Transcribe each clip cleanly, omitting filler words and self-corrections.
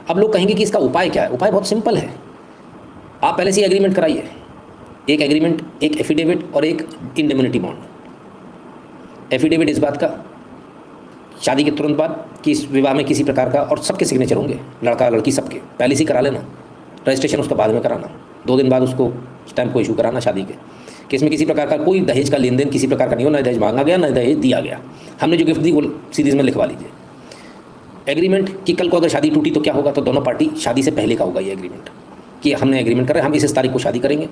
अब लोग कहेंगे कि इसका उपाय क्या है। उपाय बहुत सिंपल है, आप पहले से एग्रीमेंट कराइए, एक एग्रीमेंट, एक एफिडेविट और एक इंडेमनिटी बॉन्ड। एफिडेविट इस बात का शादी के तुरंत बाद कि इस विवाह में किसी प्रकार का, और सबके सिग्नेचर होंगे, लड़का लड़की सबके, पहले से ही करा लेना। रजिस्ट्रेशन उसका बाद में कराना, 2 दिन बाद उसको स्टैम्प को इशू कराना शादी के, कि इसमें किसी प्रकार का कोई दहेज का लेन देन किसी प्रकार का नहीं हो, ना दहेज मांगा गया ना दहेज दिया गया, हमने जो गिफ्ट दी वो सीरीज में लिखवा लीजिए। एग्रीमेंट कि कल को अगर शादी टूटी तो क्या होगा, तो दोनों पार्टी शादी से पहले का होगा ये एग्रीमेंट, कि हमने एग्रीमेंट करा हम इस तारीख को शादी करेंगे,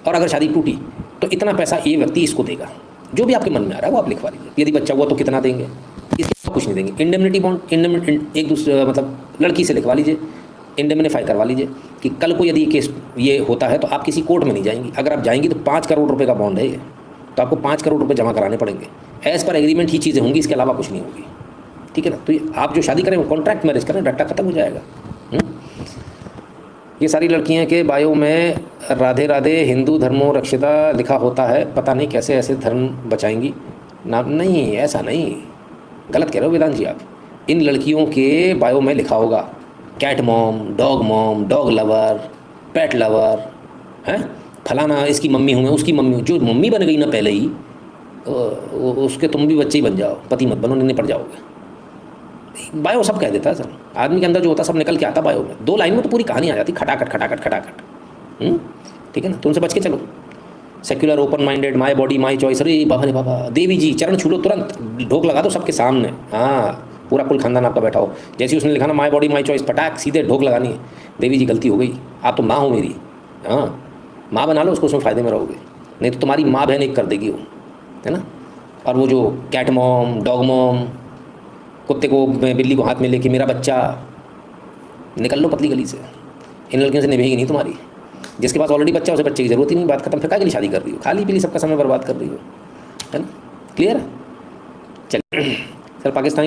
और अगर शादी टूटी तो इतना पैसा ये व्यक्ति इसको देगा। जो भी आपके मन में आ रहा है वो आप लिखवा लीजिए। यदि बच्चा हुआ तो कितना देंगे, इसके कुछ नहीं देंगे। इंडेमनिटी बॉन्ड एक दूसरे मतलब लड़की से लिखवा लीजिए, इंडेमनिफाई करवा लीजिए कि कल को यदि केस ये होता है तो आप किसी कोर्ट में नहीं जाएंगी। अगर आप जाएंगी तो 5 करोड़ रुपए का बॉन्ड है ये, तो आपको 5 करोड़ रुपए जमा कराने पड़ेंगे। एज पर एग्रीमेंट ही चीज़ें होंगी, इसके अलावा कुछ नहीं होगी, ठीक है ना। तो आप जो शादी करें वो कॉन्ट्रैक्ट मैरिज करें, रट्टा खत्म हो जाएगा। ये सारी लड़कियां के बायो में राधे राधे हिंदू धर्मो रक्षिता लिखा होता है, पता नहीं कैसे ऐसे धर्म बचाएंगी। नाम नहीं, ऐसा नहीं, गलत कह रहे हो वेदांत जी आप। इन लड़कियों के बायो में लिखा होगा cat mom, dog lover, pet lover, हैं फलाना, इसकी मम्मी हूँ मैं, उसकी मम्मी हूँ। जो मम्मी बन गई ना पहले ही, उसके तुम भी बच्चे ही बन जाओ, पति मत बनो, नहीं पड़ जाओगे। बायो सब कह देता है सर, आदमी के अंदर जो होता है सब निकल के आता बायो में। 2 लाइन में तो पूरी कहानी आ जाती, खटाखट खटाखट खटाखट। ठीक है ना, तो उनसे बच के चलो। Secular, open minded, my body my choice, अरे बाबा रे बाबा, देवी जी चरण छू लो तुरंत, ढोक लगा दो सबके सामने। हाँ, पूरा कुल खानदान आपका बैठा हो, जैसे उसने लिखा ना माई बॉडी माई चॉइस, पटाक सीधे ढोक लगानी है। देवी जी गलती हो गई, आप तो माँ हो मेरी, हाँ माँ बना लो उसको, उसमें फ़ायदे में रहोगे, नहीं तो तुम्हारी माँ बहन एक कर देगी वो, है ना। और वो जो कैट मॉम, डॉग मॉम, कुत्ते को बिल्ली को हाथ में लेके मेरा बच्चा, निकल लो पतली गली से। इन लड़कियों से निभेगी नहीं तुम्हारी। जिसके पास ऑलरेडी बच्चा, उसे बच्चे की जरूरत ही नहीं, बात खत्म। फिर क्या के लिए शादी कर रही हो, खाली पीली सबका समय बर्बाद कर रही हो, है ना। क्लियर है। चलिए सर, पाकिस्तानी